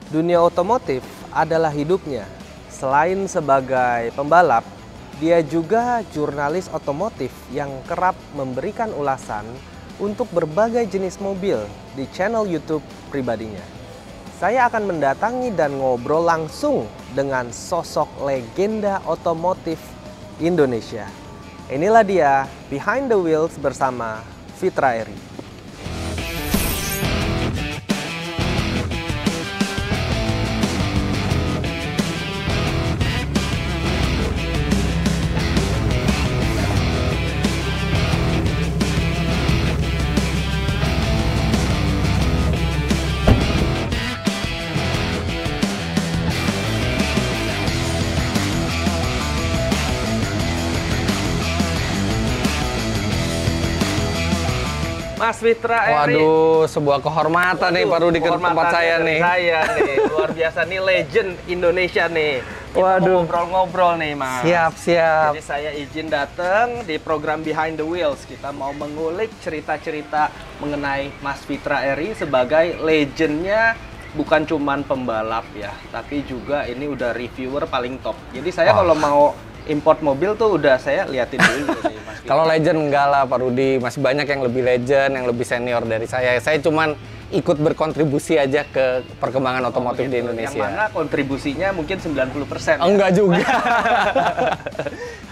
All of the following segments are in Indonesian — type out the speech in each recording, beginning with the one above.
Dunia otomotif adalah hidupnya. Selain sebagai pembalap, dia juga jurnalis otomotif yang kerap memberikan ulasan untuk berbagai jenis mobil di channel YouTube pribadinya. Saya akan mendatangi dan ngobrol langsung dengan sosok legenda otomotif Indonesia. Inilah dia Behind the Wheels bersama Fitra Eri. Mas Fitra Eri. Waduh, sebuah kehormatan nih Pak Rudi ke tempat saya nih. Luar biasa nih, legend Indonesia nih. Kita Waduh, ngobrol-ngobrol nih, Mas. Siap. Jadi saya izin datang di program Behind the Wheels. Kita mau mengulik cerita-cerita mengenai Mas Fitra Eri sebagai legendnya, bukan cuman pembalap ya, tapi juga ini udah reviewer paling top. Jadi saya kalau mau import mobil tuh udah saya liatin dulu nih, Mas Fitra. Kalau legend enggak lah Pak Rudi, masih banyak yang lebih legend, yang lebih senior dari saya. Saya cuman ikut berkontribusi aja ke perkembangan otomotif di Indonesia. Yang mana kontribusinya mungkin 90%. Enggak juga.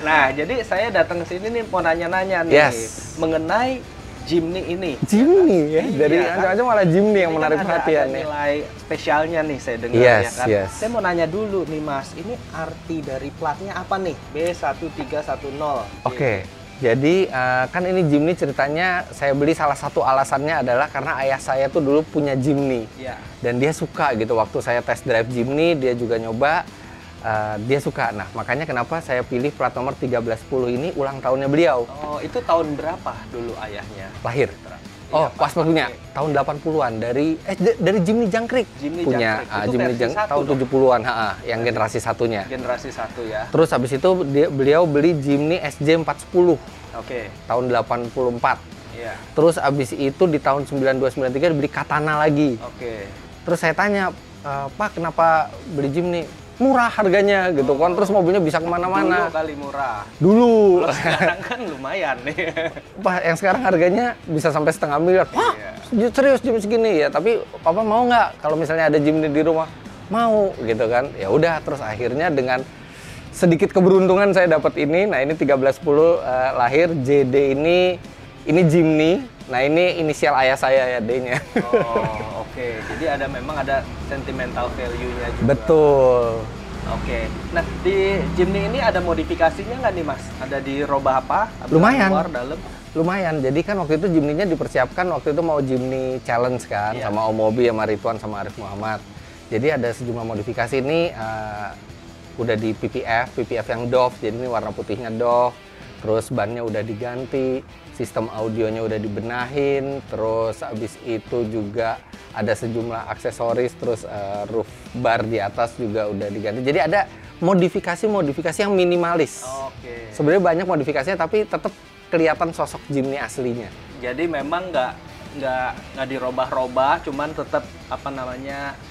Nah, jadi saya datang ke sini nih mau nanya-nanya nih mengenai Jimny ini. Jimny ya, dari kan? aja malah Jimny yang menarik perhatian ada nih. Nilai spesialnya nih saya dengar ya kan. Saya mau nanya dulu nih Mas, ini arti dari platnya apa nih? B1310. Oke. Jadi kan ini Jimny ceritanya saya beli salah satu alasannya adalah karena ayah saya tuh dulu punya Jimny. Iya. Dan dia suka gitu waktu saya test drive Jimny, dia juga nyoba. Dia suka. Nah, makanya kenapa saya pilih plat nomor 1310 ini ulang tahunnya beliau. Oh, itu tahun berapa dulu ayahnya? Lahir. Iya, pas punya tahun 80-an dari Jimny Jangkrik. Jimny punya Jimny Jangkrik tahun 70-an, yang generasi satunya. Generasi 1 ya. Terus habis itu beliau beli Jimny SJ410. Oke. Tahun 84. Iya. Terus habis itu di tahun 9293 beli Katana lagi. Oke. Terus saya tanya, "Pak, kenapa beli Jimny?" Murah harganya gitu kan, terus mobilnya bisa kemana-mana. Dulu kali murah. Dulu. Sekarang kan lumayan nih. Pak, yang sekarang harganya bisa sampai setengah miliar. Wah, serius Jimny segini ya. Tapi Papa mau nggak kalau misalnya ada Jimny di rumah? Mau gitu kan. Ya udah, terus akhirnya dengan sedikit keberuntungan saya dapat ini. Nah, ini 1310 lahir JD ini Jimny. Nah, ini inisial ayah saya ya, D-nya. Oh, oke. Jadi memang ada sentimental value-nya juga. Betul. Oke. Nah, di Jimny ini ada modifikasinya nggak nih, Mas? Ada dirubah apa? Lumayan. Luar, dalam? Lumayan. Jadi kan waktu itu Jimny-nya dipersiapkan waktu itu mau Jimny Challenge kan, sama Om Mobi, sama Ridwan, sama Arif Muhammad. Jadi ada sejumlah modifikasi ini udah di PPF yang Dove. Jadi ini warna putihnya Dove. Terus bannya udah diganti, sistem audionya udah dibenahin, terus abis itu juga ada sejumlah aksesoris, terus roof bar di atas juga udah diganti. Jadi ada modifikasi yang minimalis. Oke. Sebenarnya banyak modifikasinya, tapi tetap kelihatan sosok Jimny aslinya. Jadi memang nggak dirobah-robah, cuman tetap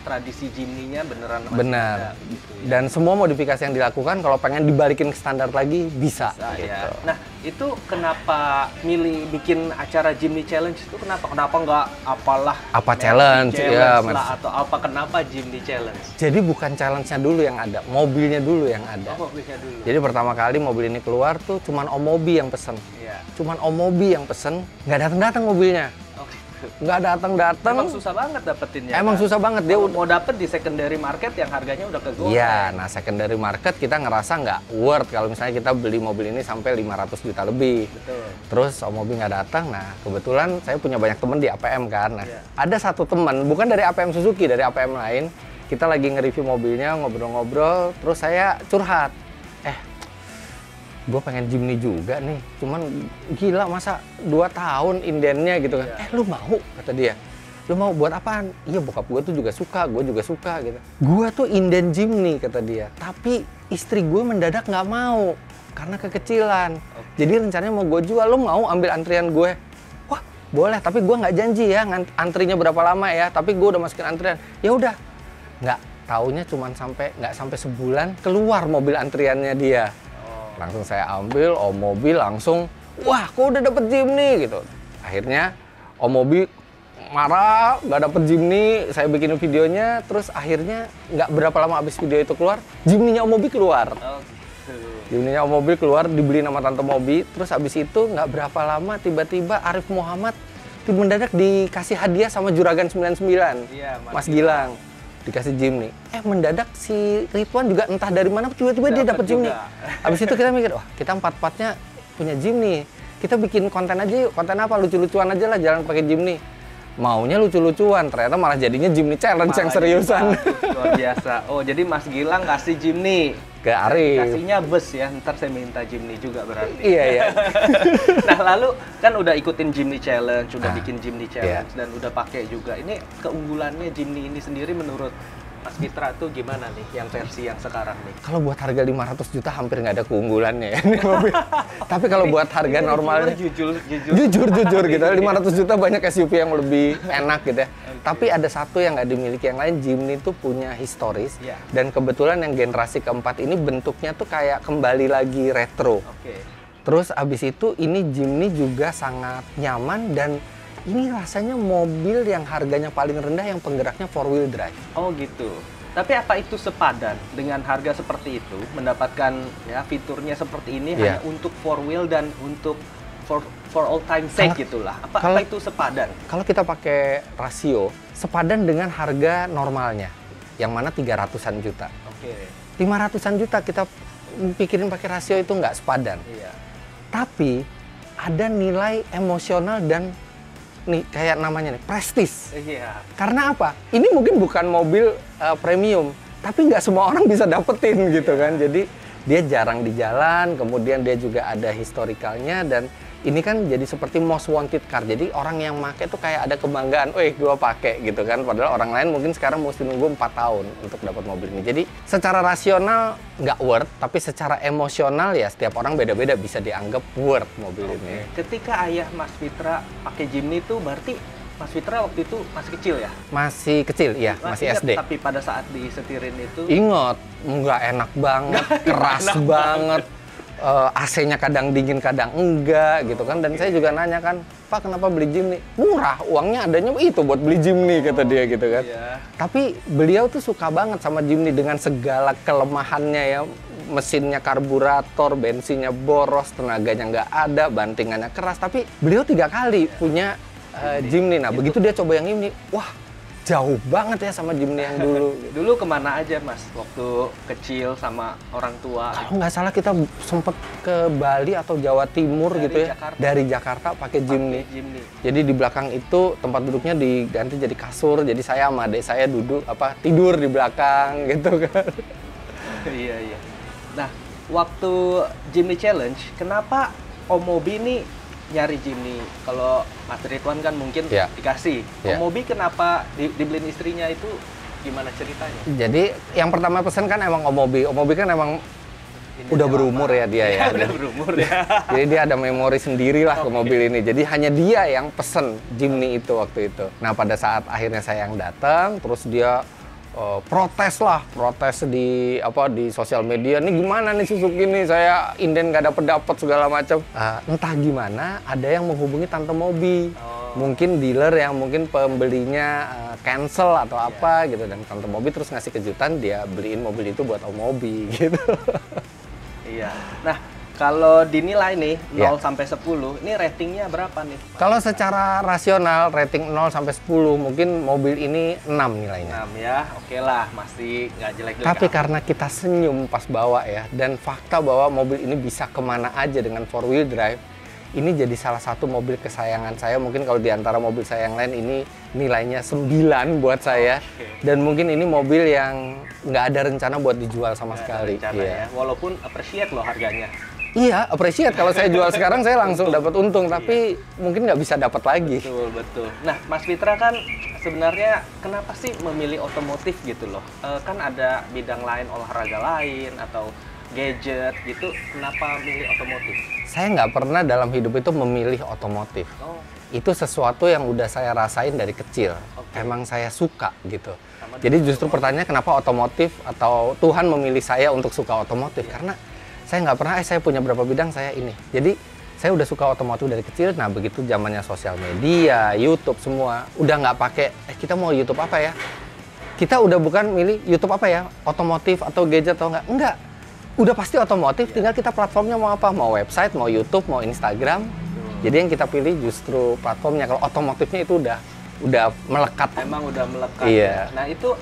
tradisi Jimny-nya beneran masih benar ada, gitu ya. Dan semua modifikasi yang dilakukan kalau pengen dibalikin ke standar lagi bisa gitu. Ya. Nah, itu kenapa milih bikin acara Jimny Challenge itu kenapa nggak challenge ya lah, atau kenapa Jimny Challenge? Jadi bukan challenge-nya dulu yang ada, mobilnya dulu yang ada. Mobilnya dulu. Jadi pertama kali mobil ini keluar tuh cuman Om Mobi yang pesen. Iya. Cuman Om Mobi yang pesen, nggak datang mobilnya. Nggak datang. Emang susah banget dapetinnya. Emang kan? Susah banget. Dia mau dapet di secondary market yang harganya udah kegoreng. Iya, nah secondary market kita ngerasa nggak worth kalau misalnya kita beli mobil ini sampai 500 juta lebih. Betul. Terus Om Mobi nggak datang, nah kebetulan saya punya banyak temen di APM kan. Nah, ada satu teman, bukan dari APM Suzuki, dari APM lain. Kita lagi nge-review mobilnya, ngobrol-ngobrol, terus saya curhat. Gue pengen Jimny juga nih, cuman gila masa 2 tahun indennya gitu kan. Lu mau? Kata dia. Lu mau buat apaan? Iya, bokap gue tuh juga suka, gue juga suka gitu. Gue tuh inden Jimny, kata dia. Tapi istri gue mendadak nggak mau karena kekecilan. Jadi rencananya mau gue jual, lu mau ambil antrian gue? Wah, boleh, tapi gue nggak janji ya antrinya berapa lama ya, tapi gue udah masukin antrian. Ya udah. nggak taunya nggak sampai sebulan keluar mobil antriannya dia. Langsung saya ambil, Om Mobi langsung, wah kok udah dapet Jimny gitu. Akhirnya Om Mobi marah, nggak dapet Jimny, saya bikin videonya, terus akhirnya nggak berapa lama abis video itu keluar, Jimny-nya Om Mobi keluar. Jimny-nya Om Mobi keluar, dibeli sama Tante Mobi, terus abis itu nggak berapa lama tiba-tiba Arif Muhammad mendadak dikasih hadiah sama Juragan 99, iya, Mas Gilang. Dikasih Jimny. Mendadak si Ridwan juga entah dari mana tiba-tiba dia dapat Jimny. Habis itu kita mikir, wah kita empat-empatnya punya Jimny. Kita bikin konten aja yuk. Konten apa? Lucu-lucuan aja lah, jalan pakai Jimny. Maunya lucu-lucuan, ternyata malah jadinya Jimny Challenge yang seriusan. Luar biasa. Oh, jadi Mas Gilang kasih Jimny ke Arif. Kasihnya bus ya, ntar saya minta Jimny juga berarti. Iya, iya. Nah, lalu kan udah ikutin Jimny Challenge, udah bikin Jimny Challenge, dan udah pakai juga. Ini keunggulannya Jimny ini sendiri menurut Mas Fitra tuh gimana nih, yang versi yang sekarang nih? Kalau buat harga 500 juta hampir nggak ada keunggulannya ya ini mobil. Tapi kalau buat harga normalnya, jujur gitu, 500 juta banyak SUV yang lebih enak gitu ya. Tapi ada satu yang nggak dimiliki yang lain, Jimny itu punya historis. Dan kebetulan yang generasi keempat ini bentuknya tuh kayak kembali lagi retro. Terus abis itu ini Jimny juga sangat nyaman dan ini rasanya mobil yang harganya paling rendah yang penggeraknya 4-wheel drive. Oh gitu. Tapi apa itu sepadan dengan harga seperti itu, mendapatkan ya fiturnya seperti ini hanya untuk 4-wheel dan untuk for all time sake gitulah. Apa itu sepadan? Kalau kita pakai rasio, sepadan dengan harga normalnya, yang mana 300-an juta. 500-an juta kita pikirin pakai rasio itu nggak sepadan. Tapi ada nilai emosional dan nih kayak namanya nih prestis. Karena apa? Ini mungkin bukan mobil premium, tapi nggak semua orang bisa dapetin gitu kan. Jadi dia jarang di jalan, kemudian dia juga ada historikalnya dan ini kan jadi seperti most wanted car. Jadi orang yang make tuh kayak ada kebanggaan, gua pakai gitu kan. Padahal orang lain mungkin sekarang mesti nunggu 4 tahun untuk dapat mobil ini. Jadi secara rasional nggak worth, tapi secara emosional ya setiap orang beda-beda bisa dianggap worth mobil ini. Ketika ayah Mas Fitra pakai Jimny itu berarti Mas Fitra waktu itu masih kecil ya? Masih kecil, iya, masih SD. Tapi pada saat disetirin itu ingat, nggak enak banget, keras banget. AC-nya kadang dingin, kadang enggak gitu kan. Dan saya juga nanya kan, Pak kenapa beli Jimny? Murah, uangnya adanya itu buat beli Jimny kata dia gitu kan. Tapi beliau tuh suka banget sama Jimny dengan segala kelemahannya ya. Mesinnya karburator, bensinnya boros, tenaganya nggak ada, bantingannya keras. Tapi beliau 3 kali punya Jimny. Nah begitu dia coba yang ini, wah jauh banget ya sama Jimny yang dulu. Dulu kemana aja Mas waktu kecil sama orang tua? Kalau nggak salah kita sempet ke Bali atau Jawa Timur dari gitu ya. Jakarta. Dari Jakarta pakai Jimny. Jadi di belakang itu tempat duduknya diganti jadi kasur. Jadi saya sama adik saya tidur di belakang gitu kan. Iya. Nah waktu Jimny Challenge, kenapa Om Mobi ini nyari Jimny? Kalau Mas Ridwan kan mungkin dikasih. Om Mobi kenapa dibeliin istrinya itu gimana ceritanya? Jadi yang pertama pesan kan emang Om Mobi. Om Mobi kan emang udah berumur ya dia ya. Udah berumur ya. Jadi dia ada memori sendiri lah ke mobil ini. Jadi hanya dia yang pesen Jimny itu waktu itu. Nah pada saat akhirnya saya yang datang, terus dia protes di sosial media, nih gimana nih Suzuki ini, saya inden nggak dapet segala macam. Entah gimana ada yang menghubungi Tante Mobi, mungkin dealer yang mungkin pembelinya cancel atau apa gitu, dan Tante Mobi terus ngasih kejutan dia beliin mobil itu buat Om Mobi gitu. Iya. Nah kalau dinilai nih 0 sampai 10, ini ratingnya berapa nih? Kalau secara rasional rating 0 sampai 10 mungkin mobil ini 6 nilainya. 6 ya, oke lah, masih nggak jelek-jelek. Tapi karena kita senyum pas bawa ya, dan fakta bahwa mobil ini bisa kemana aja dengan 4-wheel drive, ini jadi salah satu mobil kesayangan saya. Mungkin kalau diantara mobil saya yang lain ini nilainya 9 buat saya. Dan mungkin ini mobil yang nggak ada rencana buat dijual sama sekali. Ya. Walaupun appreciate loh harganya. Iya, appreciate. Kalau saya jual sekarang saya langsung dapat untung, tapi mungkin nggak bisa dapat lagi. Betul. Nah, Mas Fitra kan sebenarnya kenapa sih memilih otomotif gitu loh? Kan ada bidang lain, olahraga lain, atau gadget gitu. Kenapa milih otomotif? Saya nggak pernah dalam hidup itu memilih otomotif. itu sesuatu yang udah saya rasain dari kecil. Emang saya suka gitu. Jadi justru pertanyaannya kenapa otomotif atau Tuhan memilih saya untuk suka otomotif? Karena saya nggak pernah, saya punya berapa bidang saya ini. Jadi saya udah suka otomotif dari kecil. Nah begitu zamannya sosial media, YouTube semua, udah nggak pakai, kita mau YouTube apa ya? Kita udah bukan milih YouTube apa ya? Otomotif atau gadget atau enggak. Udah pasti otomotif, tinggal kita platformnya mau apa? Mau website, mau YouTube, mau Instagram. Jadi yang kita pilih justru platformnya. Kalau otomotifnya itu udah melekat. Emang udah melekat. Iya. Nah itu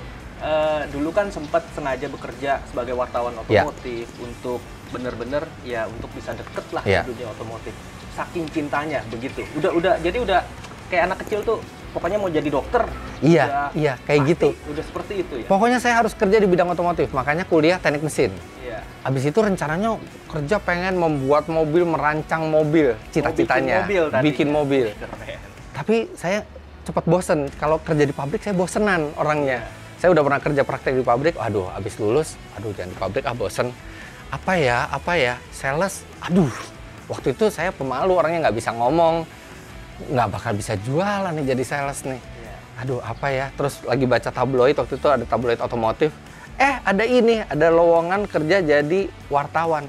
dulu kan sempat sengaja bekerja sebagai wartawan otomotif untuk bener-bener ya untuk bisa deket lah di dunia otomotif. Saking cintanya begitu. Jadi udah kayak anak kecil tuh pokoknya mau jadi dokter. Iya, kayak gitu. Udah seperti itu ya. Pokoknya saya harus kerja di bidang otomotif, makanya kuliah teknik mesin. Iya. Habis itu rencananya kerja pengen membuat mobil, merancang mobil, cita-citanya, bikin mobil. Keren. Tapi saya cepat bosen. Kalau kerja di pabrik saya bosenan orangnya. Saya udah pernah kerja praktek di pabrik. Aduh, habis lulus, jangan di pabrik bosen. Apa ya, sales. Aduh, waktu itu saya pemalu, orangnya nggak bisa ngomong, nggak bakal bisa jualan nih jadi sales nih. Aduh, apa ya? Terus lagi baca tabloid, waktu itu ada tabloid otomotif. Ada lowongan kerja jadi wartawan.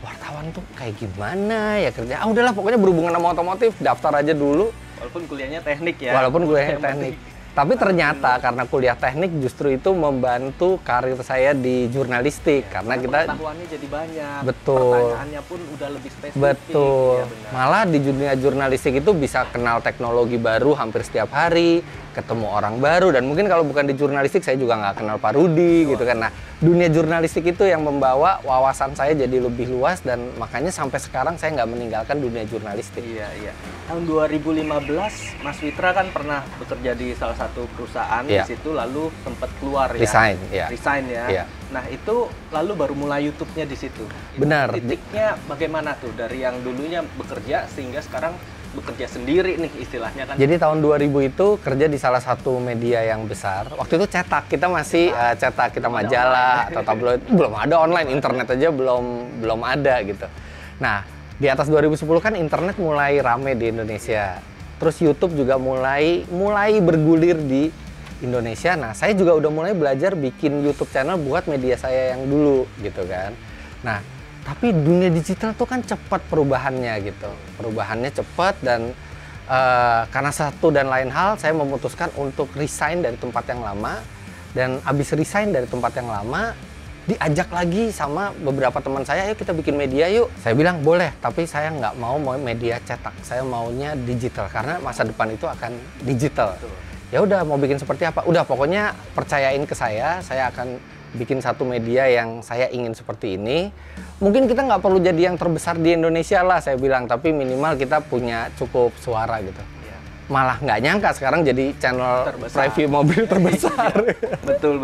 Wartawan tuh kayak gimana ya kerja? Udahlah, pokoknya berhubungan sama otomotif, daftar aja dulu. Walaupun kuliahnya teknik ya. Walaupun kuliahnya teknik. Tapi ternyata karena kuliah teknik justru itu membantu karir saya di jurnalistik. Karena kita pengetahuannya jadi banyak. Betul. Pertanyaannya pun udah lebih spesifik. Betul. Ya, benar. Malah di dunia jurnalistik itu bisa kenal teknologi baru hampir setiap hari, ketemu orang baru, dan mungkin kalau bukan di jurnalistik saya juga nggak kenal Pak Rudi gitu kan. Nah, dunia jurnalistik itu yang membawa wawasan saya jadi lebih luas, dan makanya sampai sekarang saya nggak meninggalkan dunia jurnalistik. Iya. Tahun 2015 Mas Fitra kan pernah bekerja di salah satu perusahaan di situ, lalu sempat keluar Resign ya. Iya. Nah itu lalu baru mulai YouTube-nya di situ. Benar. Titiknya bagaimana tuh dari yang dulunya bekerja sehingga sekarang bekerja sendiri nih istilahnya kan? Jadi tahun 2000 itu kerja di salah satu media yang besar. Waktu itu cetak, kita masih cetak, kita majalah atau tabloid. Belum ada online, internet aja belum ada gitu. Nah, di atas 2010 kan internet mulai rame di Indonesia. Terus YouTube juga mulai bergulir di Indonesia. Nah, saya juga udah mulai belajar bikin YouTube channel buat media saya yang dulu gitu kan. Nah, tapi dunia digital tuh kan cepat perubahannya gitu. Perubahannya cepat, dan karena satu dan lain hal saya memutuskan untuk resign dari tempat yang lama. Dan abis resign dari tempat yang lama, diajak lagi sama beberapa teman saya, ayo kita bikin media yuk. Saya bilang boleh, tapi saya nggak mau media cetak, saya maunya digital karena masa depan itu akan digital. Ya udah, mau bikin seperti apa? Udah, pokoknya percayain ke saya akan bikin satu media yang saya ingin seperti ini. Mungkin kita nggak perlu jadi yang terbesar di Indonesia lah, saya bilang, tapi minimal kita punya cukup suara gitu. Malah nggak nyangka sekarang jadi channel review mobil terbesar. Betul.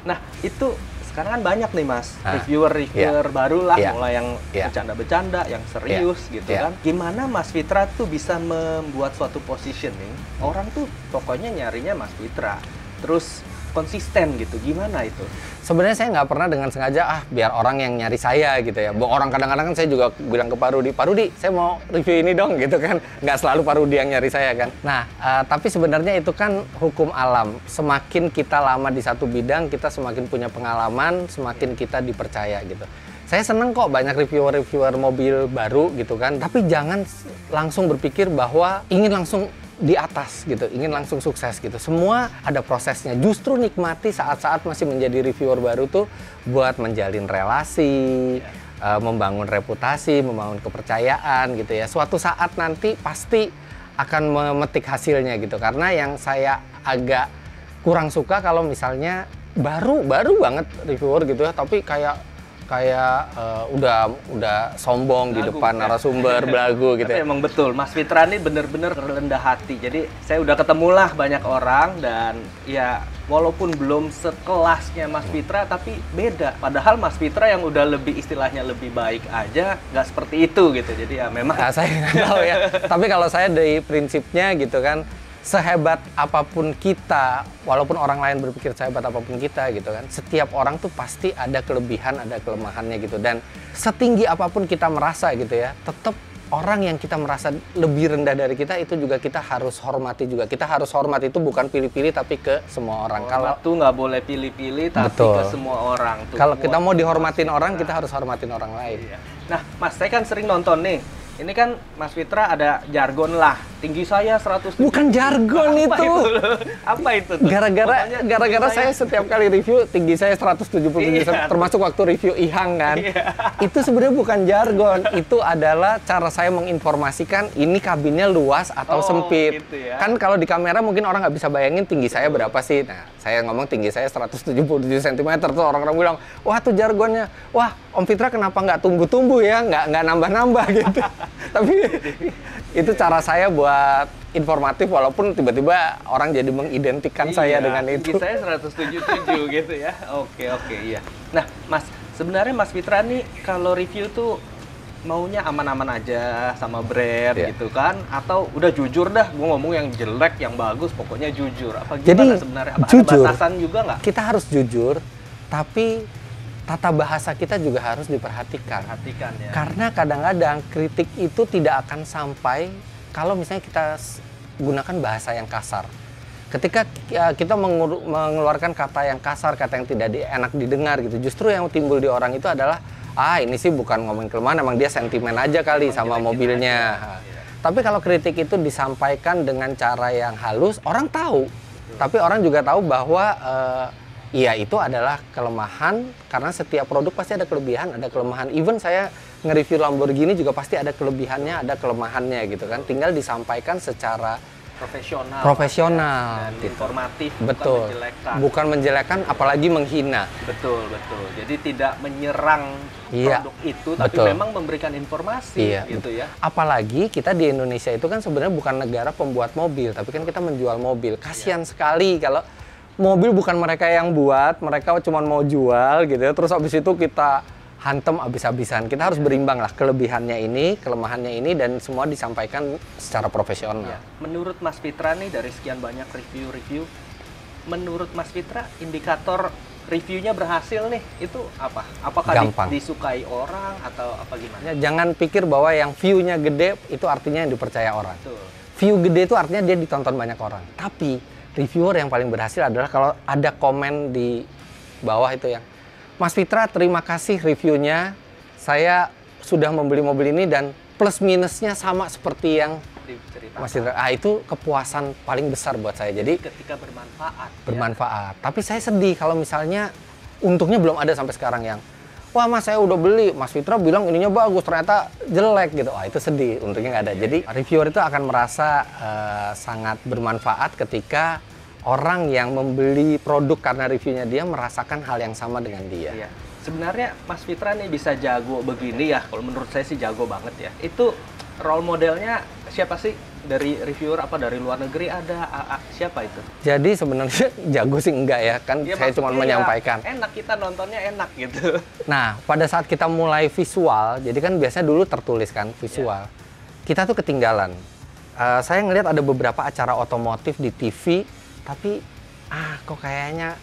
Nah itu sekarang kan banyak nih Mas, reviewer baru lah, mulai yang bercanda-bercanda, yang serius gitu kan. Gimana Mas Fitra tuh bisa membuat suatu positioning, orang tuh pokoknya nyarinya Mas Fitra, terus konsisten gitu, gimana itu? Sebenarnya saya nggak pernah dengan sengaja, biar orang yang nyari saya gitu ya. Orang kadang-kadang kan saya juga bilang ke Pak Rudi, saya mau review ini dong gitu kan. Nggak selalu Pak Rudi yang nyari saya kan. Nah, tapi sebenarnya itu kan hukum alam. Semakin kita lama di satu bidang, kita semakin punya pengalaman, semakin kita dipercaya gitu. Saya seneng kok banyak reviewer mobil baru gitu kan. Tapi jangan langsung berpikir bahwa ingin langsung di atas gitu, ingin langsung sukses gitu. Semua ada prosesnya. Justru nikmati saat-saat masih menjadi reviewer baru tuh buat menjalin relasi, membangun reputasi, membangun kepercayaan gitu ya. Suatu saat nanti pasti akan memetik hasilnya gitu. Karena yang saya agak kurang suka kalau misalnya baru banget reviewer gitu ya, tapi kayak udah sombong di depan narasumber, belagu gitu. Tapi emang betul, Mas Fitra ini bener-bener rendah hati. Jadi saya udah ketemulah banyak orang, dan ya walaupun belum sekelasnya Mas Fitra, tapi beda. Padahal Mas Fitra yang udah lebih istilahnya lebih baik aja nggak seperti itu gitu. Jadi ya memang. Nah, saya nggak tahu ya. Tapi kalau saya dari prinsipnya gitu kan, sehebat apapun kita, walaupun orang lain berpikir sehebat apapun kita gitu kan, setiap orang tuh pasti ada kelebihan, ada kelemahannya gitu. Dan setinggi apapun kita merasa gitu ya, tetap orang yang kita merasa lebih rendah dari kita itu juga kita harus hormati juga. Kita harus hormat itu bukan pilih-pilih tapi ke semua orang. Kalau tuh nggak boleh pilih-pilih tapi betul. ke semua orang. Kalau kita mau dihormatin orang, kita harus hormatin orang lain. Iya. Nah, Mas, saya kan sering nonton nih. Ini kan Mas Fitra ada jargon lah. Tinggi saya 100. Bukan jargon apa itu. Apa itu tuh? Gara-gara saya setiap kali review tinggi saya 177 Iya. termasuk waktu review Ihang kan. Iya. Itu sebenarnya bukan jargon, itu adalah cara saya menginformasikan ini kabinnya luas atau sempit. Gitu ya. Kan kalau di kamera mungkin orang nggak bisa bayangin tinggi saya berapa sih. Nah, saya ngomong tinggi saya 177 cm tuh orang-orang bilang, "Wah, tuh jargonnya. Wah, Om Fitra kenapa nggak tumbuh-tumbuh ya? Nggak nambah-nambah gitu." Tapi itu cara saya buat informatif walaupun tiba-tiba orang jadi mengidentikan saya dengan itu. Tinggi saya 177 gitu ya. Oke, iya. Nah, Mas, sebenarnya Mas Fitra nih kalau review tuh maunya aman-aman aja sama brand gitu kan? Atau udah jujur dah, gue ngomong yang jelek, yang bagus, pokoknya jujur. Apa gimana sebenarnya? Apa jujur, ada batasan juga nggak? Kita harus jujur, tapi tata bahasa kita juga harus diperhatikan. Perhatikan ya. Karena kadang-kadang kritik itu tidak akan sampai kalau misalnya kita gunakan bahasa yang kasar. Ketika kita mengeluarkan kata yang kasar, kata yang tidak enak didengar gitu, justru yang timbul di orang itu adalah, ini sih bukan ngomongin kelemahan, emang dia sentimen aja kali sama mobilnya. Tapi kalau kritik itu disampaikan dengan cara yang halus, orang tahu. Tapi orang juga tahu bahwa iya, itu adalah kelemahan, karena setiap produk pasti ada kelebihan, ada kelemahan. Even saya nge-review Lamborghini juga pasti ada kelebihannya, ada kelemahannya gitu kan. Tinggal disampaikan secara profesional dan gitu. informatif, betul. Bukan menjelekkan, apalagi menghina. Betul. Jadi tidak menyerang produk itu, tapi memang memberikan informasi gitu ya. Apalagi kita di Indonesia itu kan sebenarnya bukan negara pembuat mobil, tapi kan kita menjual mobil. Kasihan sekali kalau mobil bukan mereka yang buat, mereka cuma mau jual gitu ya. Terus habis itu kita hantem habis-habisan. Kita harus berimbang lah, kelebihannya ini, kelemahannya ini, dan semua disampaikan secara profesional. Ya. Menurut Mas Fitra nih, dari sekian banyak review, menurut Mas Fitra indikator reviewnya berhasil nih, itu apa? Apakah disukai orang atau apa gimana? Ya, jangan pikir bahwa yang view-nya gede itu artinya yang dipercaya orang. Betul. View gede itu artinya dia ditonton banyak orang. Tapi reviewer yang paling berhasil adalah kalau ada komen di bawah itu yang, "Mas Fitra, terima kasih reviewnya. Saya sudah membeli mobil ini dan plus minusnya sama seperti yang Mas Fitra." Itu kepuasan paling besar buat saya. Jadi ketika bermanfaat. Ya. Tapi saya sedih kalau misalnya untungnya belum ada sampai sekarang yang, "Wah Mas, saya udah beli, Mas Fitra bilang ininya bagus, ternyata jelek," gitu. Itu sedih, untungnya nggak ada. Jadi reviewer itu akan merasa sangat bermanfaat ketika orang yang membeli produk karena reviewnya dia merasakan hal yang sama dengan dia. Iya. Sebenarnya Mas Fitra nih bisa jago begini ya, kalau menurut saya sih jago banget ya. Itu role modelnya siapa sih? Dari reviewer apa dari luar negeri ada? Siapa itu? Jadi sebenarnya jago sih enggak ya, kan ya, saya cuma menyampaikan. Enak, kita nontonnya enak gitu. Nah, pada saat kita mulai visual, jadi kan biasanya dulu tertulis kan visual. Kita tuh ketinggalan. Saya ngelihat ada beberapa acara otomotif di TV, tapi kok kayaknya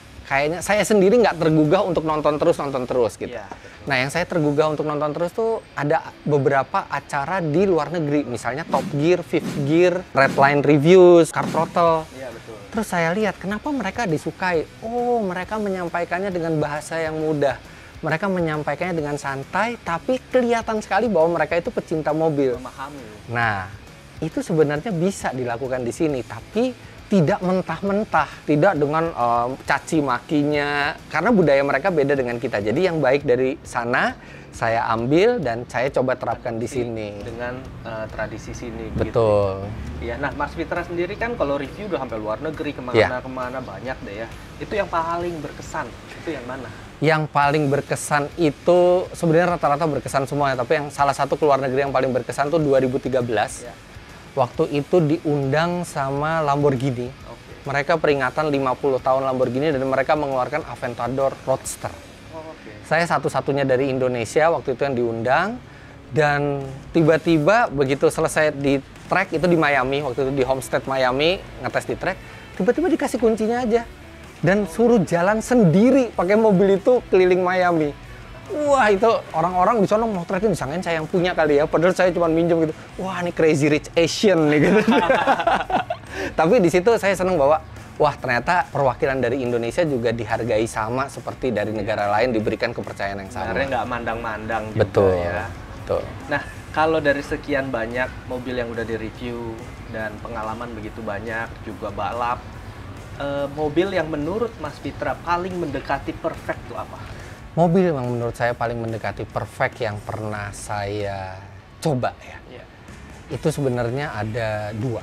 saya sendiri nggak tergugah untuk nonton terus gitu. Ya, nah, yang saya tergugah untuk nonton terus tuh ada beberapa acara di luar negeri, misalnya Top Gear, Fifth Gear, Redline Reviews, Car Throttle. Ya, betul. Terus saya lihat kenapa mereka disukai. Oh, mereka menyampaikannya dengan bahasa yang mudah. Mereka menyampaikannya dengan santai, tapi kelihatan sekali bahwa mereka itu pecinta mobil. Memahami. Nah, itu sebenarnya bisa dilakukan di sini, tapi tidak mentah-mentah, tidak dengan caci makinya, karena budaya mereka beda dengan kita. Jadi yang baik dari sana saya ambil dan saya coba terapkan di sini dengan tradisi sini. Betul. Gitu. Ya, nah Mas Fitra sendiri kan kalau review udah sampai luar negeri kemana-kemana banyak deh ya. Itu yang paling berkesan itu yang mana? Yang paling berkesan itu sebenarnya rata-rata berkesan semuanya, tapi yang salah satu keluar negeri yang paling berkesan tuh 2013. Ya. Waktu itu diundang sama Lamborghini. Mereka peringatan 50 tahun Lamborghini dan mereka mengeluarkan Aventador Roadster. Saya satu-satunya dari Indonesia waktu itu yang diundang. Dan tiba-tiba begitu selesai di track itu di Miami, waktu itu di Homestead Miami, ngetes di track, tiba-tiba dikasih kuncinya aja. Dan suruh jalan sendiri pakai mobil itu keliling Miami. Wah, itu orang-orang di sana motretin, disangkain saya yang punya kali ya, padahal saya cuma minjem gitu. Wah, ini crazy rich Asian nih gitu. Tapi di situ saya seneng bahwa wah, ternyata perwakilan dari Indonesia juga dihargai sama seperti dari negara lain, diberikan kepercayaan yang sama. Sebenarnya nggak mandang-mandang juga Betul, ya. betul. Nah, kalau dari sekian banyak mobil yang udah direview dan pengalaman begitu banyak, juga balap, mobil yang menurut Mas Fitra paling mendekati perfect itu apa? Mobil yang menurut saya paling mendekati perfect yang pernah saya coba ya, itu sebenarnya ada dua.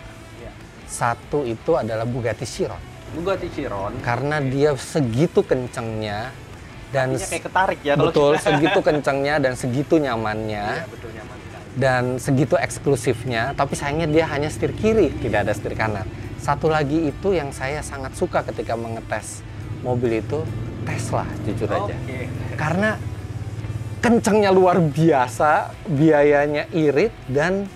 Satu itu adalah Bugatti Chiron. Bugatti Chiron. Karena dia segitu kencengnya dan kayak ketarik ya. Betul, segitu kencengnya dan segitu nyamannya. Iya, betul, nyaman sekali. Dan segitu eksklusifnya, tapi sayangnya dia hanya setir kiri, tidak ada setir kanan. Satu lagi itu yang saya sangat suka ketika mengetes mobil itu, Tesla, jujur aja. Karena kencengnya luar biasa, biayanya irit, dan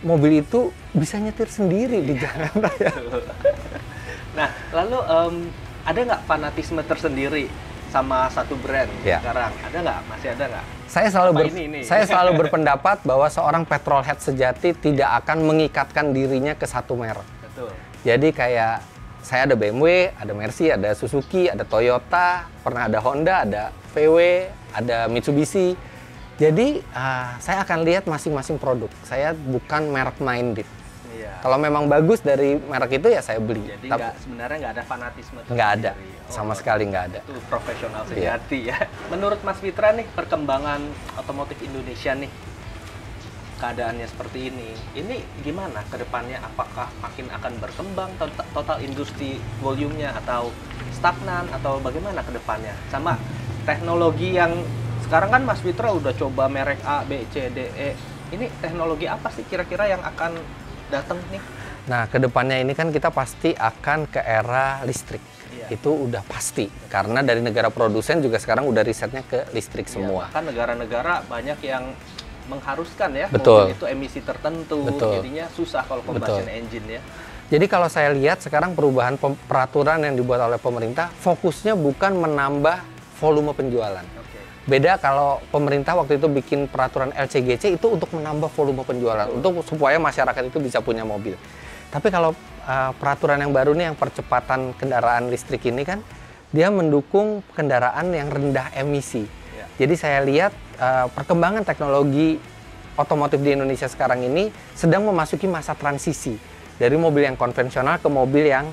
mobil itu bisa nyetir sendiri di jalan raya. Nah, lalu ada nggak fanatisme tersendiri sama satu brand sekarang? Ada nggak? Masih ada nggak? Saya selalu berpendapat bahwa seorang petrolhead sejati tidak akan mengikatkan dirinya ke satu merek. Betul. Jadi kayak saya ada BMW, ada Mercy, ada Suzuki, ada Toyota, pernah ada Honda, ada VW, ada Mitsubishi. Jadi saya akan lihat masing-masing produk. Saya bukan merek minded. Iya. Kalau memang bagus dari merek itu ya saya beli. Jadi sebenarnya nggak ada fanatisme. Nggak ada, sama sekali nggak ada. Itu profesional sejati ya. Menurut Mas Fitra nih, perkembangan otomotif Indonesia nih, keadaannya seperti ini gimana ke depannya? Apakah makin akan berkembang total industri volumenya, atau stagnan, atau bagaimana ke depannya? Sama teknologi yang sekarang kan Mas Fitra udah coba merek A, B, C, D, E. Ini teknologi apa sih kira-kira yang akan datang nih? Nah, ke depannya ini kan kita pasti akan ke era listrik. Itu udah pasti. Karena dari negara produsen juga sekarang udah risetnya ke listrik semua. Kan negara-negara banyak yang mengharuskan ya, betul, mobil itu emisi tertentu, betul, jadinya susah kalau combustion engine ya. Jadi kalau saya lihat sekarang perubahan peraturan yang dibuat oleh pemerintah, fokusnya bukan menambah volume penjualan. Beda kalau pemerintah waktu itu bikin peraturan LCGC itu untuk menambah volume penjualan, untuk supaya masyarakat itu bisa punya mobil. Tapi kalau peraturan yang baru nih, yang percepatan kendaraan listrik ini kan, dia mendukung kendaraan yang rendah emisi. Jadi saya lihat perkembangan teknologi otomotif di Indonesia sekarang ini sedang memasuki masa transisi dari mobil yang konvensional ke mobil yang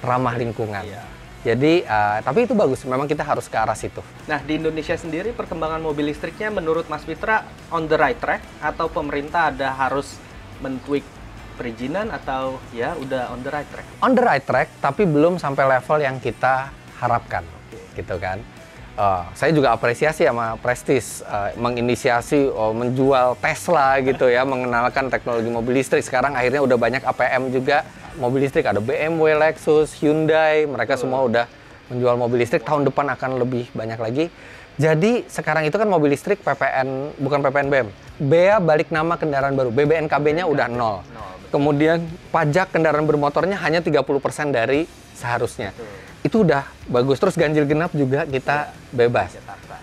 ramah lingkungan. Jadi, tapi itu bagus, memang kita harus ke arah situ. Nah, di Indonesia sendiri perkembangan mobil listriknya menurut Mas Fitra on the right track, atau pemerintah harus men-tweak perizinan, atau ya udah on the right track? On the right track, tapi belum sampai level yang kita harapkan, gitu kan. Saya juga apresiasi sama Prestige menginisiasi menjual Tesla gitu ya, mengenalkan teknologi mobil listrik. Sekarang akhirnya udah banyak APM juga mobil listrik, ada BMW, Lexus, Hyundai, mereka semua udah menjual mobil listrik. Tahun depan akan lebih banyak lagi. Jadi sekarang itu kan mobil listrik PPN, bukan PPNBM, bea balik nama kendaraan baru, BBNKB-nya udah 0. Kemudian pajak kendaraan bermotornya hanya 30% dari seharusnya. Itu udah bagus. Terus ganjil genap juga kita bebas.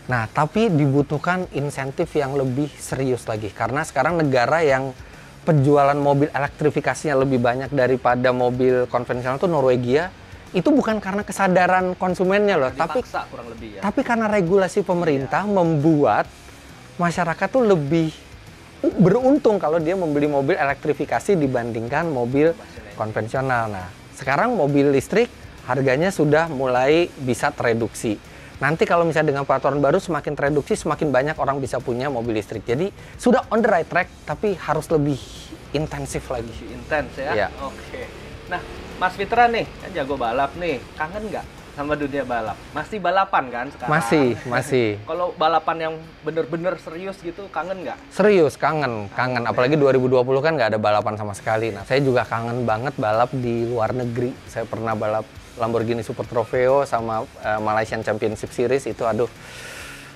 Nah, tapi dibutuhkan insentif yang lebih serius lagi. Karena sekarang negara yang penjualan mobil elektrifikasinya lebih banyak daripada mobil konvensional itu Norwegia. Itu bukan karena kesadaran konsumennya loh, tapi kurang lebih ya. Tapi karena regulasi pemerintah membuat masyarakat tuh lebih beruntung kalau dia membeli mobil elektrifikasi dibandingkan mobil konvensional. Nah, sekarang mobil listrik harganya sudah mulai bisa tereduksi. Nanti kalau misalnya dengan peraturan baru semakin tereduksi, semakin banyak orang bisa punya mobil listrik. Jadi sudah on the right track, tapi harus lebih intensif lagi. Intens ya? Oke. Nah, Mas Fitra nih, kan jago balap nih. Kangen nggak sama dunia balap? Masih balapan kan sekarang? Masih. Kalau balapan yang bener-bener serius gitu, kangen nggak? Serius, kangen. Apalagi 2020 kan nggak ada balapan sama sekali. Nah, saya juga kangen banget balap di luar negeri. Saya pernah balap Lamborghini Super Trofeo sama Malaysian Championship Series itu, aduh.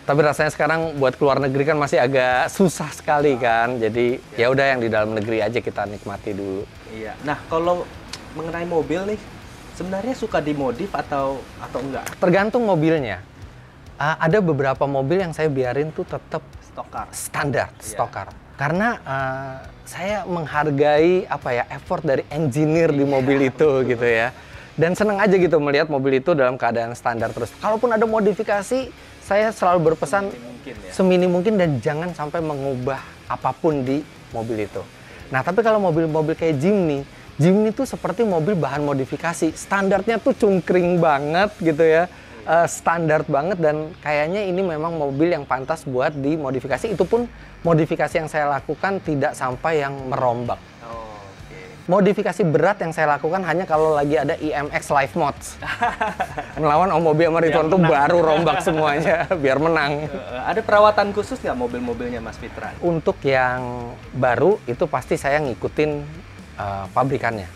Tapi rasanya sekarang buat keluar negeri kan masih agak susah sekali kan. Jadi ya udah yang di dalam negeri aja kita nikmati dulu. Iya. Nah, kalau mengenai mobil nih, sebenarnya suka dimodif atau enggak? Tergantung mobilnya. Ada beberapa mobil yang saya biarin tuh tetap Stokar. standar, stokar. Karena saya menghargai effort dari engineer di mobil itu gitu ya. Dan senang aja gitu melihat mobil itu dalam keadaan standar terus. Kalaupun ada modifikasi, saya selalu berpesan semini mungkin dan jangan sampai mengubah apapun di mobil itu. Nah, tapi kalau mobil-mobil kayak Jimny tuh seperti mobil bahan modifikasi. Standarnya tuh cungkring banget gitu ya. Standar banget dan kayaknya ini memang mobil yang pantas buat dimodifikasi. Itu pun modifikasi yang saya lakukan tidak sampai yang merombak. Modifikasi berat yang saya lakukan hanya kalau lagi ada IMX Live Mods. Melawan Om Bobby sama Ridwan tuh baru rombak semuanya biar menang. Ada perawatan khusus nggak mobil-mobilnya Mas Fitra? Untuk yang baru itu pasti saya ngikutin pabrikannya.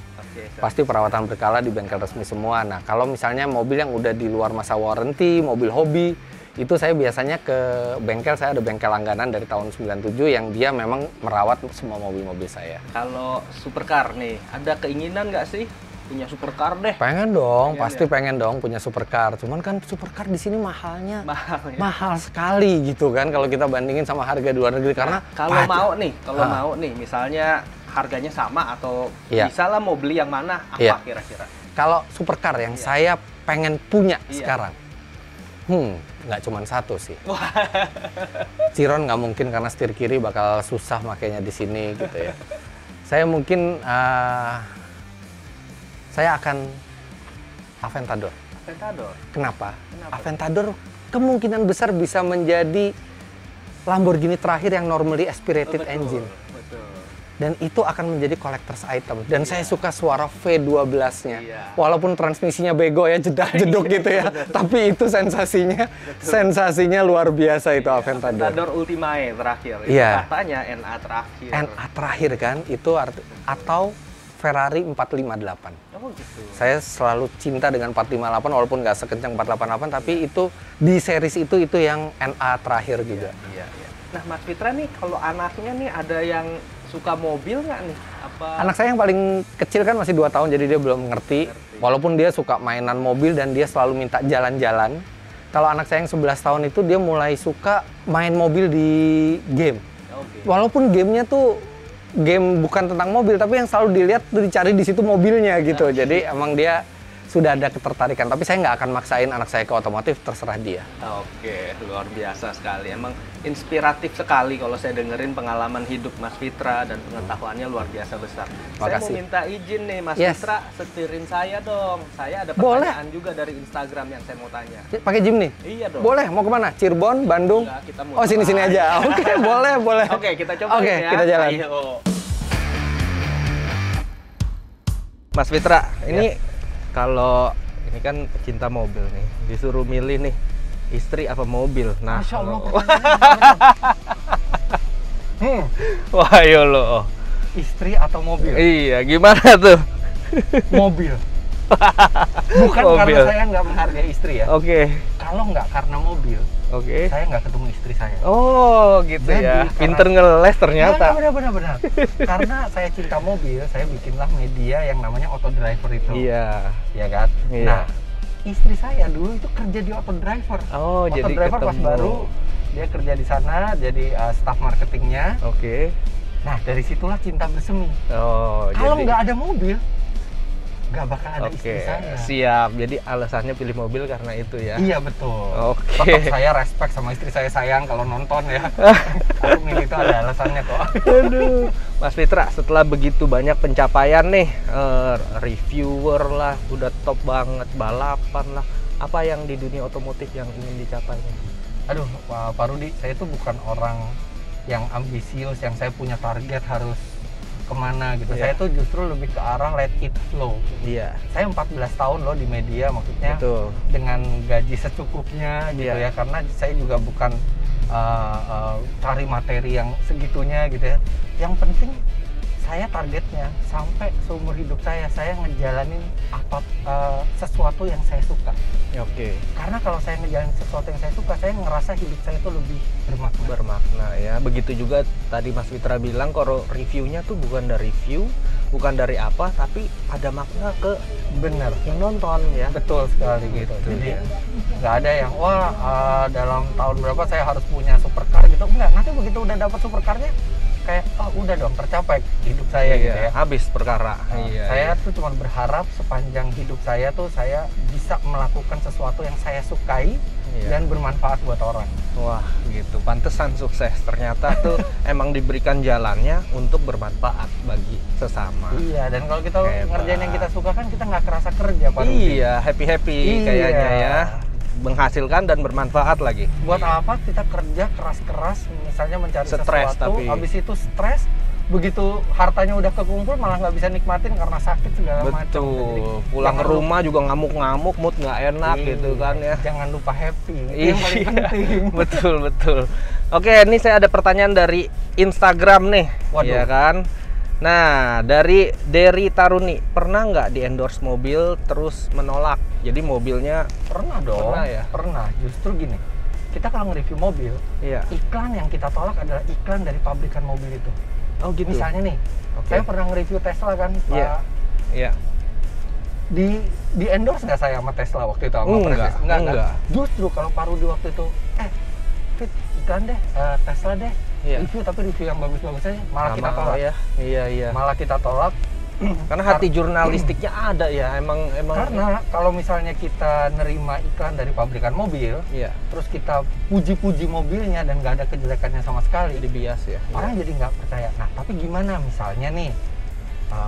Pasti perawatan berkala di bengkel resmi semua. Nah, kalau misalnya mobil yang udah di luar masa warranty, mobil hobi, itu saya biasanya ke bengkel, saya ada bengkel langganan dari tahun 97 yang dia memang merawat semua mobil-mobil saya. Kalau supercar nih, ada keinginan nggak sih punya supercar deh? Pengen dong, pasti pengen dong punya supercar. Cuman kan supercar di sini mahalnya mahal sekali gitu kan kalau kita bandingin sama harga di luar negeri. Karena kalau mau nih, misalnya harganya sama atau bisa lah mau beli yang mana, apa kira-kira? Kalau supercar yang saya pengen punya sekarang, nggak cuma satu sih. Chiron nggak mungkin karena setir kiri bakal susah makainya di sini gitu ya. Saya mungkin saya akan Aventador. Kenapa? Aventador kemungkinan besar bisa menjadi Lamborghini terakhir yang normally aspirated engine. Dan itu akan menjadi collector's item. Dan saya suka suara V12-nya. Walaupun transmisinya bego ya, jedak-jeduk gitu ya. Tapi itu sensasinya luar biasa itu Aventador. Aventador Ultimae terakhir. Katanya NA terakhir. NA terakhir kan, itu atau Ferrari 458. Oh gitu. Saya selalu cinta dengan 458 walaupun nggak sekencang 488, tapi itu di series itu yang NA terakhir juga. Nah, Mas Fitra nih kalau anaknya nih ada yang suka mobil nggak nih? Anak saya yang paling kecil kan masih 2 tahun, jadi dia belum ngerti. Walaupun dia suka mainan mobil dan dia selalu minta jalan-jalan. Kalau anak saya yang 11 tahun itu dia mulai suka main mobil di game. Walaupun gamenya tuh game bukan tentang mobil, tapi yang selalu dilihat dicari di situ mobilnya gitu. Jadi emang dia sudah ada ketertarikan, tapi saya nggak akan maksain anak saya ke otomotif, terserah dia. Oke, luar biasa sekali. Emang inspiratif sekali kalau saya dengerin pengalaman hidup Mas Fitra dan pengetahuannya luar biasa besar. Saya mau minta izin nih Mas Fitra, setirin saya dong. Saya ada pertanyaan juga dari Instagram yang saya mau tanya. Pakai Jimny? Iya dong. Boleh, mau kemana? Cirebon, Bandung? Enggak, kita mau sini-sini aja. Oke, boleh. Oke, kita coba ya. Kita jalan. Ayo. Mas Fitra, ini kalau ini kan pecinta mobil nih, disuruh milih nih istri apa mobil. Nah, Masya Allah. Wah, yo lo. Istri atau mobil? Iya, gimana tuh? Mobil. Bukan karena saya nggak menghargai istri ya. Kalau nggak karena mobil, saya nggak ketemu istri saya. Oh, gitu. Jadi, ya. Pinter ngeles ternyata. Benar. Karena saya cinta mobil, saya bikinlah media yang namanya Auto Driver itu. Iya. Iya kan? Iya. Nah, istri saya dulu itu kerja di Auto Driver. Oh, Auto jadi Driver ketemu. pas baru dia kerja di sana jadi staff marketingnya. Nah, dari situlah cinta bersemi. Oh, kalau nggak ada mobil, nggak bakal ada istri saya. Siap. Jadi alasannya pilih mobil karena itu ya? Iya, betul. Tetap saya respect sama istri saya, sayang kalau nonton ya. Aku milih itu ada alasannya kok. Aduh. Mas Fitra, setelah begitu banyak pencapaian nih, reviewer lah, udah top banget, balapan lah. Apa yang di dunia otomotif yang ingin dicapai? Aduh, Pak Rudi, saya itu bukan orang yang ambisius, yang saya punya target harus kemana gitu. Saya tuh justru lebih ke arah let it flow. Saya 14 tahun loh di media, maksudnya dengan gaji secukupnya gitu ya, karena saya juga bukan cari materi yang segitunya gitu ya. Yang penting saya targetnya sampai seumur hidup saya ngejalanin sesuatu yang saya suka. Oke. Karena kalau saya ngejalanin sesuatu yang saya suka, saya ngerasa hidup saya itu lebih bermakna. Bermakna ya. Begitu juga tadi Mas Fitra bilang kalau reviewnya tuh bukan dari view, bukan dari apa, tapi ada makna ke Bener. yang nonton ya. Betul sekali gitu. Gitu, Jadi ya. nggak ada yang dalam tahun berapa saya harus punya supercar gitu. Enggak, nanti begitu udah dapat supercarnya kayak udah dong tercapai hidup saya gitu ya. Habis perkara. Saya tuh cuma berharap sepanjang hidup saya tuh saya bisa melakukan sesuatu yang saya sukai dan bermanfaat buat orang. Wah, gitu. Pantesan sukses. Ternyata tuh emang diberikan jalannya untuk bermanfaat bagi sesama. Iya, dan kalau kita Hebat. ngerjain yang kita suka kan kita nggak kerasa kerja, Pak Rudi. Iya, happy-happy kayaknya ya. Menghasilkan dan bermanfaat lagi. Buat apa kita kerja keras-keras misalnya mencari Stres, sesuatu, tapi habis itu stres, begitu hartanya udah kekumpul malah nggak bisa nikmatin karena sakit segala macam. Betul. Pulang ke rumah juga ngamuk-ngamuk, mood nggak enak gitu kan ya. Jangan lupa happy, itu Iya, yang paling penting. betul. Oke, ini saya ada pertanyaan dari Instagram nih. Waduh. Ya kan? Nah, dari Dery Taruni, pernah nggak di endorse mobil terus menolak? Jadi mobilnya Pernah dong. Pernah ya? Pernah. Justru gini, kita kalau nge-review mobil, iya. iklan yang kita tolak adalah iklan dari pabrikan mobil itu. Oh gitu. Misalnya nih, Oke. saya pernah nge-review Tesla kan, Pak. Iya. Iya. Di endorse nggak saya sama Tesla waktu itu sama Enggak, Presiden? Enggak. enggak. Justru kalau Pak Rudi waktu itu, Fit, iklan deh, Tesla deh, Iya. review tapi review yang bagus-bagus aja, malah kita Sama tolak. ya. Iya. Malah kita tolak. Karena hati jurnalistiknya ada ya, emang. Karena kalau misalnya kita nerima iklan dari pabrikan mobil, Iya. terus kita puji-puji mobilnya dan nggak ada kejelekannya sama sekali, Jadi bias ya. orang jadi nggak percaya. Nah, tapi gimana misalnya nih,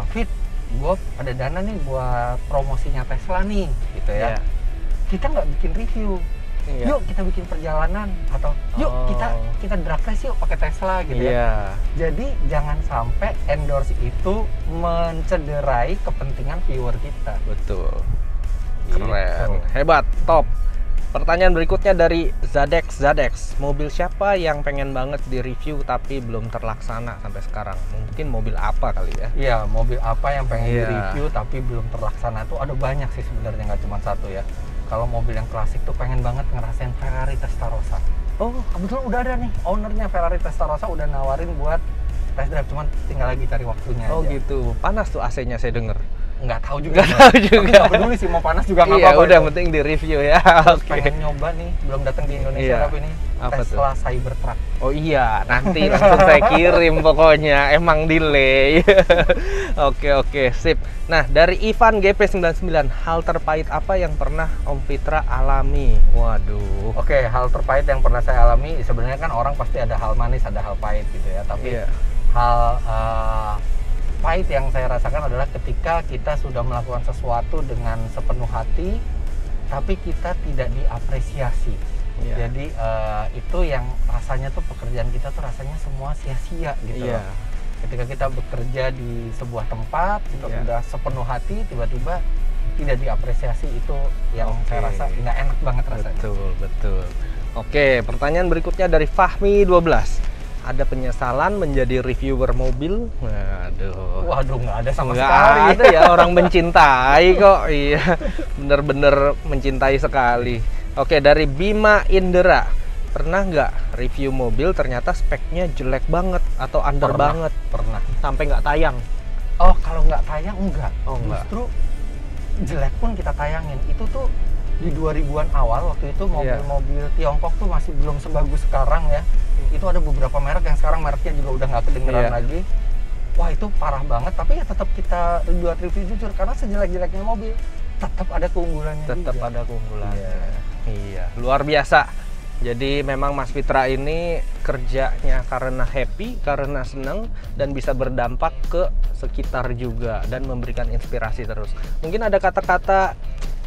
Fit, gue ada dana nih buat promosinya Tesla nih, gitu ya. Iya. Kita nggak bikin review, Iya. yuk kita bikin perjalanan atau yuk kita drag race yuk pakai Tesla gitu ya. Iya. Jadi jangan sampai endorse itu mencederai kepentingan viewer kita. Betul. Gitu. Keren. Hebat, top. Pertanyaan berikutnya dari Zadex. Mobil siapa yang pengen banget di review tapi belum terlaksana sampai sekarang? Mungkin mobil apa kali ya? Iya, mobil apa yang pengen Iya. di-review tapi belum terlaksana tuh ada banyak sih sebenarnya, nggak cuma satu ya. Kalau mobil yang klasik tuh pengen banget ngerasain Ferrari Testarossa. Oh, Kebetulan udah ada nih, ownernya Ferrari Testarossa udah nawarin buat test drive, cuman tinggal lagi cari waktunya oh aja. gitu. Panas tuh AC-nya saya denger. Nggak tahu juga. Nggak tahu juga. Tapi nggak peduli sih mau panas juga nggak Iya, apa-apa. udah itu. penting di review ya. Terus Oke. pengen nyoba nih, belum datang di Indonesia Iya. tapi ini Apa Tesla Cybertruck. Oh iya, nanti langsung saya kirim pokoknya. Emang delay. Oke, sip. Nah, dari Ivan GP99, hal terpahit apa yang pernah Om Fitra alami? Waduh. Oke, hal terpahit yang pernah saya alami, sebenarnya kan orang pasti ada hal manis, ada hal pahit gitu ya. Tapi Iya. hal pahit yang saya rasakan adalah ketika kita sudah melakukan sesuatu dengan sepenuh hati, tapi kita tidak diapresiasi. Iya. Jadi itu yang rasanya tuh pekerjaan kita tuh rasanya semua sia-sia gitu Iya. loh. Ketika kita bekerja di sebuah tempat, kita Iya. udah sepenuh hati, tiba-tiba tidak diapresiasi, itu yang saya rasa nggak enak banget rasanya. Betul. Oke, pertanyaan berikutnya dari Fahmi 12. Ada penyesalan menjadi reviewer mobil? Waduh, nggak ada sama Nggak sekali. ada ya, orang mencintai kok. Iya, bener-bener mencintai sekali. Oke, dari Bima Indra. Pernah nggak review mobil ternyata speknya jelek banget atau under banget? Pernah. Sampai nggak tayang? Oh, kalau nggak tayang enggak. Oh, enggak. Justru jelek pun kita tayangin. Itu tuh di 2000-an awal, waktu itu mobil-mobil Tiongkok tuh masih belum sebagus sekarang ya. Itu ada beberapa merek yang sekarang mereknya juga udah nggak kedengeran lagi. Wah, itu parah banget, tapi ya tetap kita buat review jujur karena sejelek-jeleknya mobil tetap ada keunggulannya. Tetap juga. ada keunggulannya. Iya, luar biasa. Jadi memang Mas Fitra ini kerjanya karena happy, karena senang, dan bisa berdampak ke sekitar juga dan memberikan inspirasi terus. Mungkin ada kata-kata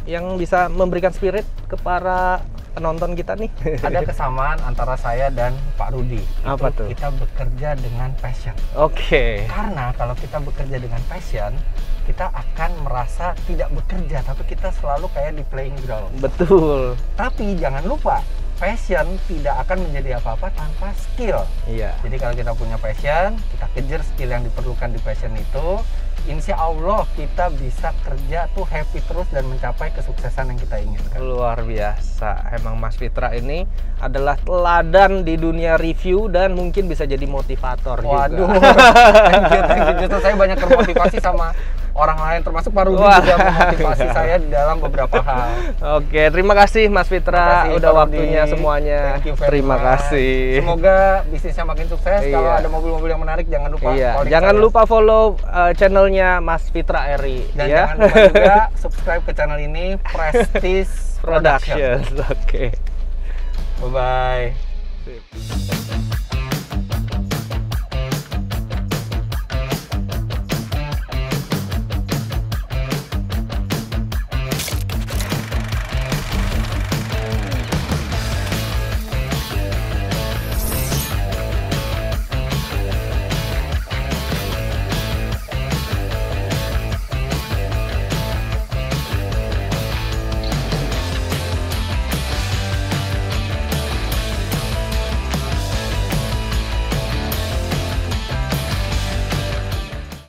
yang bisa memberikan spirit ke para penonton kita nih. Ada kesamaan antara saya dan Pak Rudi. Apa tuh? Kita bekerja dengan passion. Oke. Karena kalau kita bekerja dengan passion, kita akan merasa tidak bekerja, tapi kita selalu kayak di playing ground. Betul. Tapi jangan lupa, passion tidak akan menjadi apa-apa tanpa skill. Iya. Jadi kalau kita punya passion, kita kejar skill yang diperlukan di passion itu, insya Allah kita bisa kerja tuh happy terus dan mencapai kesuksesan yang kita inginkan. Luar biasa. Emang Mas Fitra ini adalah teladan di dunia review dan mungkin bisa jadi motivator Waduh, juga. thank you. Justru saya banyak termotivasi sama orang lain, termasuk Pak Rudi juga memotivasi saya di dalam beberapa hal. Oke, terima kasih Mas Fitra Terima kasih, udah Pak waktunya Rudi. semuanya. Thank you very Terima much. kasih. Semoga bisnisnya makin sukses. Iya. Kalau ada mobil-mobil yang menarik, jangan lupa Iya, calling jangan saya. lupa follow channelnya Mas Fitra Eri Dan ya. jangan lupa juga subscribe ke channel ini, Prestige Production. Productions. Oke. Bye-bye. Sip.